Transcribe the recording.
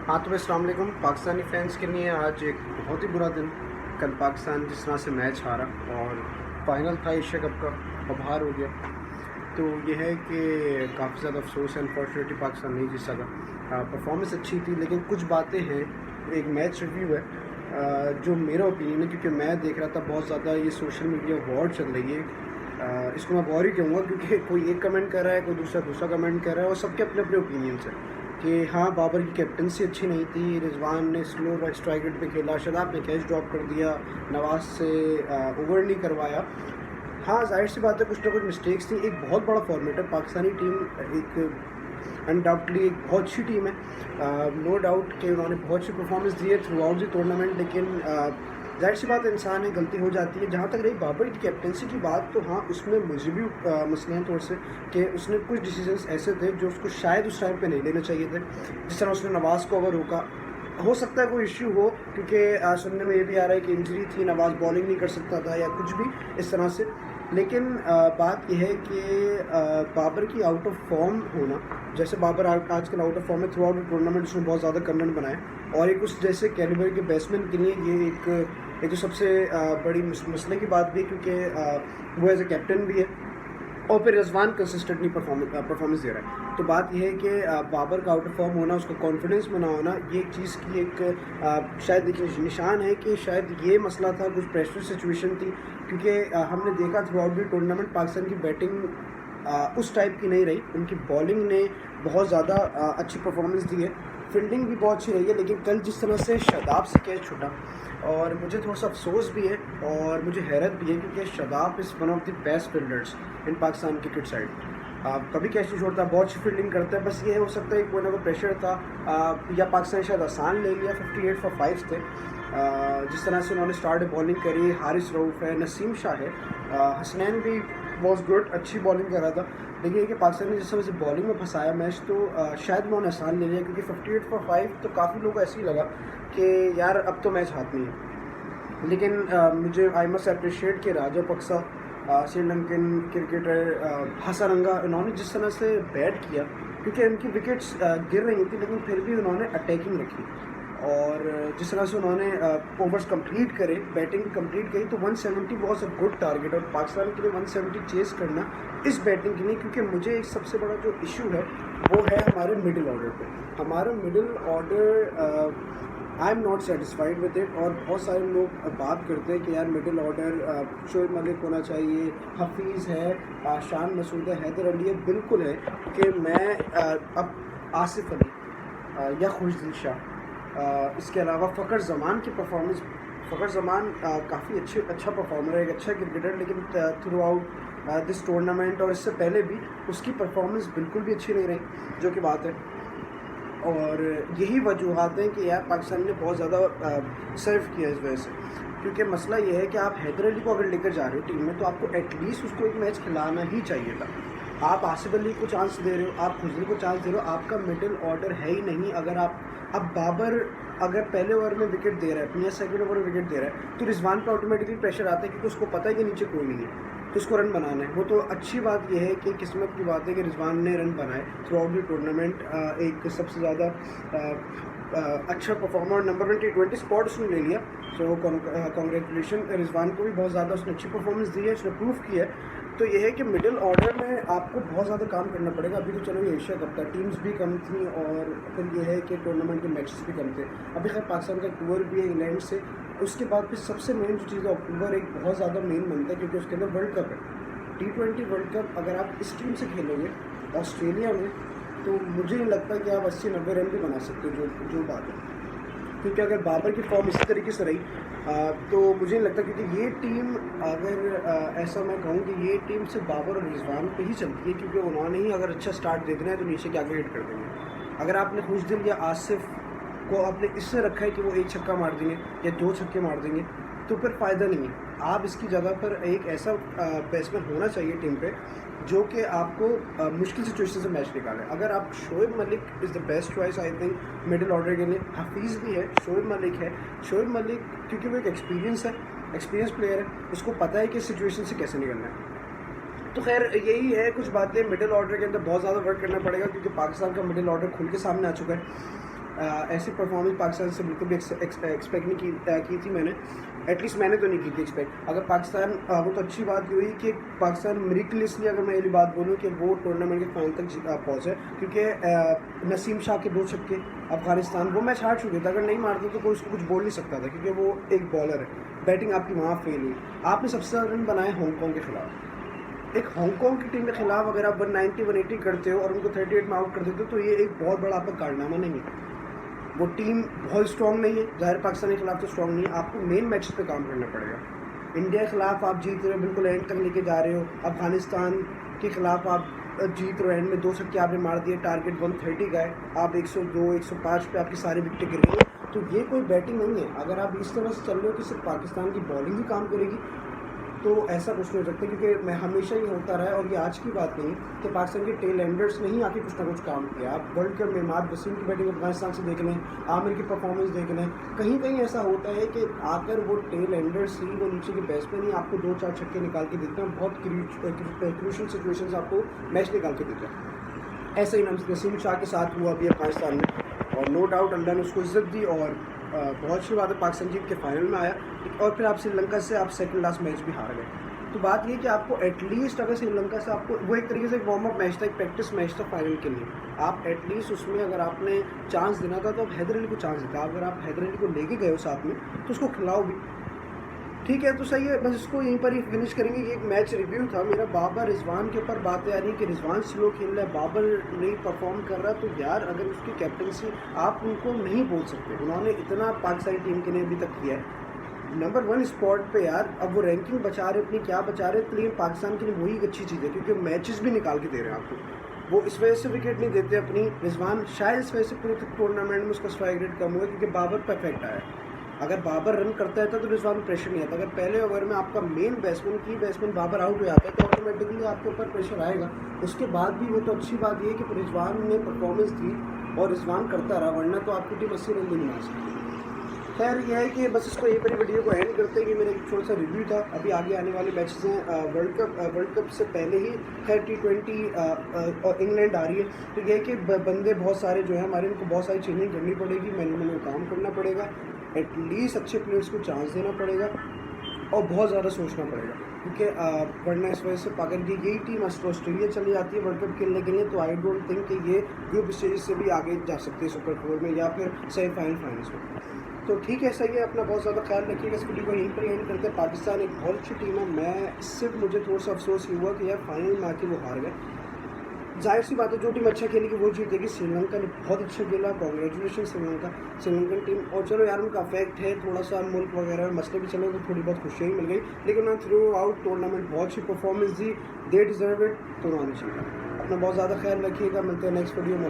हाँ तो अस्सलाम वालेकुम। पाकिस्तानी फ़ैन्स के लिए आज एक बहुत ही बुरा दिन। कल पाकिस्तान जिस तरह से मैच हारा और फाइनल था एशिया कप का, अब हार हो गया, तो ये है कि काफ़ी ज़्यादा अफसोस है। अनफॉर्चुनेटली पाकिस्तान नहीं जीत सका। परफॉर्मेंस अच्छी थी लेकिन कुछ बातें हैं। एक मैच रिव्यू है जो मेरा ओपिनियन है, क्योंकि मैं देख रहा था बहुत ज़्यादा ये सोशल मीडिया वॉर चल रही है। इसको मैं वॉर ही कहूँगा, क्योंकि कोई एक कमेंट कर रहा है, कोई दूसरा कमेंट कर रहा है, और सबके अपने अपने ओपिनियंस हैं कि हाँ बाबर की कैप्टनसी अच्छी नहीं थी, रिजवान ने स्लो स्ट्राइक रेट पे खेला, शादाब ने कैच ड्रॉप कर दिया, नवाज से ओवर नहीं करवाया। हाँ जाहिर सी बात है कुछ ना कुछ मिस्टेक्स थी। एक बहुत बड़ा फॉर्मेट है पाकिस्तानी टीम, एक अनडाउटली एक बहुत अच्छी टीम है। नो डाउट कि उन्होंने बहुत अच्छी परफॉर्मेंस दी है थ्रू आउट द टूर्नामेंट, लेकिन जाहिर सी बात है इंसान है, गलती हो जाती है। जहाँ तक रही बाबर की कैप्टनसी की बात, तो हाँ उसमें मुझे भी मसले हैं थोड़े से कि उसने कुछ डिसीजंस ऐसे थे जो उसको शायद उस टाइम पे नहीं लेने चाहिए थे। जिस तरह उसने नवाज़ को ओवर रोका, हो सकता है कोई इश्यू हो, क्योंकि सुनने में ये भी आ रहा है कि इंजरी थी, नवाज़ बॉलिंग नहीं कर सकता था या कुछ भी इस तरह से। लेकिन बात यह है कि बाबर की आउट ऑफ फॉर्म होना, जैसे बाबर आजकल आउट ऑफ फॉर्म है, थ्रू आउट टूर्नामेंट उसने बहुत ज़्यादा कमेंट बनाए, और एक उस जैसे कैलिबर के बैट्समैन के लिए ये एक तो सबसे बड़ी मसले की बात भी है, क्योंकि वो एज ए कैप्टन भी है और फिर रिजवान कंसिस्टेंटली परफॉर्मेंस दे रहा है। तो बात यह है कि बाबर का आउट ऑफ फॉर्म होना, उसका कॉन्फिडेंस बना होना, ये एक चीज़ की एक शायद एक निशान है कि शायद ये मसला था, कुछ प्रेशर सिचुएशन थी, क्योंकि हमने देखा through out the tournament Pakistan की बैटिंग उस टाइप की नहीं रही। उनकी बॉलिंग ने बहुत ज़्यादा अच्छी परफॉर्मेंस दी है, फील्डिंग भी बहुत अच्छी रही है, लेकिन कल जिस तरह से शादाब से कैच छूटा, और मुझे थोड़ा सा अफसोस भी है और मुझे हैरत भी है, क्योंकि Shadab is one of the best fielders in Pakistan cricket side. कभी कैच नहीं छोड़ता, बहुत अच्छी फील्डिंग करता है। बस ये हो सकता है कोई ना कोई प्रेशर था, या पाकिस्तान शायद आसान ले लिया। 58 for 5 थे। जिस तरह से उन्होंने स्टार्ट बॉलिंग करी, हारिस रऊफ़ है, नसीम शाह है, हसनैन भी वॉज गुड, अच्छी बॉलिंग कर रहा था। लेकिन ये कि पाकिस्तान ने जिस तरह से बॉलिंग में फंसाया मैच, तो शायद उन्होंने आसान ले लिया, क्योंकि 58 for 5 तो काफ़ी लोगों को ऐसे ही लगा कि यार अब तो मैच हाथ में है। लेकिन मुझे आई मस्ट अप्रिशिएट कि राजापक्सा, श्रीलंकन क्रिकेटर हसरंगा, इन्होंने जिस तरह से बैट किया, क्योंकि उनकी विकेट्स गिर रही थी लेकिन फिर भी उन्होंने अटैकिंग रखी, और जिस तरह से उन्होंने ओवर्स कंप्लीट करे, बैटिंग कंप्लीट करी, तो 170 वॉज अ गुड टारगेट। और पाकिस्तान के लिए 170 चेस करना इस बैटिंग के लिए, क्योंकि मुझे एक सबसे बड़ा जो इशू है वो है हमारे मिडिल ऑर्डर पे। हमारा middle order I am not satisfied with it, और बहुत सारे लोग बात करते हैं कि यार मिडिल ऑर्डर शोएब मलिक होना चाहिए, हफीज़ है, शान मसूद है, हैदर अली है। बिल्कुल है कि मैं अब आसिफ अली या खुशदिल शाह, इसके अलावा फ़खर ज़मान की परफॉर्मेंस, फ़खर ज़मान काफ़ी अच्छा परफॉर्मर है, एक अच्छा क्रिकेटर, लेकिन थ्रू आउट दिस टूर्नामेंट और इससे पहले भी उसकी परफॉर्मेंस बिल्कुल भी अच्छी नहीं रही, जो कि बात है। और यही वजूहत हैं कि यार पाकिस्तान ने बहुत ज़्यादा सर्व किया इस वजह से, क्योंकि मसला ये है कि आप हैदर अली को अगर लेकर जा रहे हो टीम में, तो आपको एटलीस्ट उसको एक मैच खिलाना ही चाहिए था। आप आसिफ अली को चांस दे रहे हो, आप खुजरी को चांस दे रहे हो, आपका मिडिल ऑर्डर है ही नहीं। अगर आप अब बाबर अगर पहले ओवर में विकेट दे रहा है अपनी, या सेकंड ओवर में विकेट दे रहा है, तो रिजवान पर ऑटोमेटिकली प्रेशर आता है, क्योंकि उसको पता है कि नीचे कोई नहीं है, तो उसको रन बनाना है। वो तो अच्छी बात यह है कि किस्मत की बात है कि रिजवान ने रन बनाए थ्रू आउट द टूर्नामेंट। एक सबसे ज़्यादा अच्छा परफॉर्मर, नंबर 1 T20 स्पॉट उसने ले लिया, सो कॉन्ग्रेचुलेशन रिजवान को भी। बहुत ज़्यादा उसने अच्छी परफॉर्मेंस दी है, उसने प्रूव किया है। तो ये है कि मिडिल ऑर्डर में आपको बहुत ज़्यादा काम करना पड़ेगा। अभी तो चलो ये एशिया कप था, टीम्स भी कम थी, और फिर ये है कि टूर्नामेंट के मैचेस भी कम थे। अभी खैर पाकिस्तान का टूर भी है इंग्लैंड से, उसके बाद फिर सबसे मेन जो चीज़ है, अक्टूबर एक बहुत ज़्यादा मेन बनता है, क्योंकि उसके अंदर वर्ल्ड कप है, T20 वर्ल्ड कप। अगर आप इस टीम से खेलोगे ऑस्ट्रेलिया में, तो मुझे नहीं लगता कि आप 80-90 रन भी बना सकते हो, जो बात है। क्योंकि अगर बाबर की फॉर्म इसी तरीके से रही, तो मुझे नहीं लगता, क्योंकि ये टीम अगर ऐसा मैं कहूँ कि ये टीम सिर्फ बाबर और रिजवान पे ही चलती है, क्योंकि उन्होंने ही अगर अच्छा स्टार्ट दे देना है तो नीचे के आगे हिट कर देंगे। अगर आपने खुशदिल या आसिफ को आपने इससे रखा है कि वो एक छक्का मार देंगे या 2 छक्के मार देंगे, तो फिर फ़ायदा नहीं है। आप इसकी जगह पर एक ऐसा बैट्समैन होना चाहिए टीम पे जो कि आपको मुश्किल सिचुएशन से मैच निकाले। अगर आप Shoaib Malik is the best choice I think middle order के लिए। हफीज़ भी है, शोएब मलिक है। शोएब मलिक क्योंकि वो एक एक्सपीरियंस प्लेयर है, उसको पता है कि इस सिचुएशन से कैसे निकलना है। तो खैर यही है कुछ बातें। मिडिल ऑर्डर के अंदर बहुत ज़्यादा वर्क करना पड़ेगा, क्योंकि पाकिस्तान का मिडिल ऑर्डर खुल के सामने आ चुका है। ऐसी परफॉर्मेंस पाकिस्तान से बिल्कुल भी एक्सपेक्ट नहीं की थी मैंने, एटलीस्ट मैंने तो नहीं की थी एक्सपेक्ट। अगर पाकिस्तान वो तो अच्छी बात ये हुई कि पाकिस्तान मिरेकलसली, अगर मैं ये बात बोलूँ कि वो टूर्नामेंट के फाइनल तक पहुँचे, क्योंकि नसीम शाह के 2 छक्के अफगानिस्तान वो मैच हार चुके थे, अगर नहीं मारते तो कोई उसको कुछ बोल नहीं सकता था, क्योंकि वो एक बॉलर है। बैटिंग आपकी वहाँ फेल हुई। आपने सबसे ज़्यादा रन बनाए हांगकॉन्ग के खिलाफ। एक हांगकॉन्ग की टीम के खिलाफ अगर आप 190 180 करते हो और उनको 38 में आउट कर देते हो, तो ये एक बहुत बड़ा आपका कारनामा नहीं है। वो टीम बहुत स्ट्रॉन्ग नहीं है, ज़ाहिर पाकिस्तान के खिलाफ तो स्ट्रॉन्ग नहीं है। आपको मेन मैचेस पे काम करना पड़ेगा। इंडिया के खिलाफ आप जीत रहे हो, बिल्कुल एंड तक लेके जा रहे हो। अफगानिस्तान के खिलाफ आप जीत रहे हो, एंड में 2 छक्के आपने मार दिए, टारगेट 130 का है, आप 102 105 पे आपकी सारी विकेटें गिर रही हैं, तो ये कोई बैटिंग नहीं है। अगर आप इस तरह से चल रहे हो कि सिर्फ पाकिस्तान की बॉलिंग ही काम करेगी, तो ऐसा कुछ नहीं हो सकता, क्योंकि मैं हमेशा ये होता रहा है, और ये आज की बात नहीं कि पाकिस्तान के टेल एंडर्स ने ही आके कुछ ना कुछ काम किया। आप वर्ल्ड कप में इमाद वसीम की बैटिंग अफगानिस्तान से देख लें, आमिर की परफॉर्मेंस देख लें, कहीं कहीं ऐसा होता है कि आकर वो टेल एंडर्स ही, वो नीचे के बैट्समैन ही आपको 2-4 छक्के निकाल के देते हैं, बहुत क्रूशल सिचुएशन से आपको मैच निकाल के देते हैं। ऐसा ही नसीम शाह के साथ हुआ अभी अफगानिस्तान में, और नो डाउट अल्लाह ने उसको इज्जत दी, और बहुत अच्छी बात है पाकिस्तान जीत के फाइनल में आया, और फिर आप श्रीलंका से आप सेकंड लास्ट मैच भी हार गए। तो बात ये कि आपको एटलीस्ट, अगर श्रीलंका से आपको वो एक तरीके से एक वार्म अप मैच था, एक प्रैक्टिस मैच था फाइनल के लिए, आप एटलीस्ट उसमें अगर आपने चांस देना था तो आप हैदर अली को चांस देता। अगर आप हैदर अली को लेके गए हो साथ में, तो उसको खिलाओ भी, ठीक है, तो सही है। बस इसको यहीं पर ही फिनिश करेंगे। ये एक मैच रिव्यू था मेरा। बाबर रिजवान के ऊपर बातें आ रही कि रिजवान स्लो खेल रहा है, बाबर नहीं परफॉर्म कर रहा, तो यार अगर उसकी कैप्टनसी आप उनको नहीं बोल सकते। उन्होंने इतना पाकिस्तानी टीम के लिए अभी तक किया है, नंबर 1 स्पॉट पे यार। अब वो रैंकिंग बचा रहे अपनी, क्या बचा रहे, तो लेकिन पाकिस्तान के लिए वही एक अच्छी चीज़ है, क्योंकि मैचेस भी निकाल के दे रहे हैं आपको। वो इस वजह से विकेट नहीं देते अपनी रिजवान, शायद इस वजह से पूरे टूर्नामेंट में उसका स्ट्राइक रेट कम हुआ, क्योंकि बाबर परफेक्ट आया। अगर बाबर रन करता है तो रिजवान प्रेशर नहीं आता। अगर पहले ओवर में आपका मेन बैट्समैन बाबर आउट हो जाता है, तो ऑटोमेटिकली आपके ऊपर प्रेशर आएगा। उसके बाद भी वो तो अच्छी बात ये है कि रिजवान ने परफॉर्मेंस दी और रिजवान करता रहा, वरना तो आपकी टीम 80 रन भी नहीं बना सकती। खैर यह है कि बस इसको यहीं पर वीडियो को एंड करते हैं। कि मेरा एक छोटा सा रिव्यू था। अभी आगे आने वाले मैचेस हैं वर्ल्ड कप से पहले ही। खैर T20 और इंग्लैंड आ रही है, तो यह है कि बंदे बहुत सारे जो है हमारे, उनको बहुत सारी चेंजिंग करनी पड़ेगी, मैनेजमेंट को काम करना पड़ेगा, एटलीस्ट अच्छे प्लेयर्स को चांस देना पड़ेगा, और बहुत ज़्यादा सोचना पड़ेगा, क्योंकि वरना इस वजह से अगर यही टीम ऑस्ट्रेलिया चली जाती है वर्ल्ड कप खेलने के लिए, तो आई डोंट थिंक कि ये ग्रुप स्टेज से भी आगे जा सकते हैं सुपर 4 में या फिर सेमीफाइनल फाइनल्स में। तो ठीक है, सही है। अपना बहुत ज़्यादा ख्याल रखिएगा। इस वीडियो को यहीं पर एंड करते हैं। पाकिस्तान एक बहुत अच्छी टीम है। मैं सिर्फ मुझे थोड़ा सा अफसोस ये हुआ कि यार फाइनल में आके वो हार गए। जाहिर सी बात है, जो टीम अच्छा खेलेगी वो जीतेगी। श्रीलंका ने बहुत अच्छा खेला, कॉन्ग्रेचुलेशन श्रीलंकन टीम। और चलो यार, उनका अफेक्ट है थोड़ा सा, मुल्क वगैरह में मसले भी चले, तो थोड़ी बहुत खुशियाँ ही मिल गई, लेकिन उन्होंने थ्रू आउट टूर्नामेंट बहुत अच्छी performance the. They deserve it, तो उन्होंने चाहिए। अपना बहुत ज़्यादा ख्याल रखिएगा। मिलते हैं नेक्स्ट वीडियो में।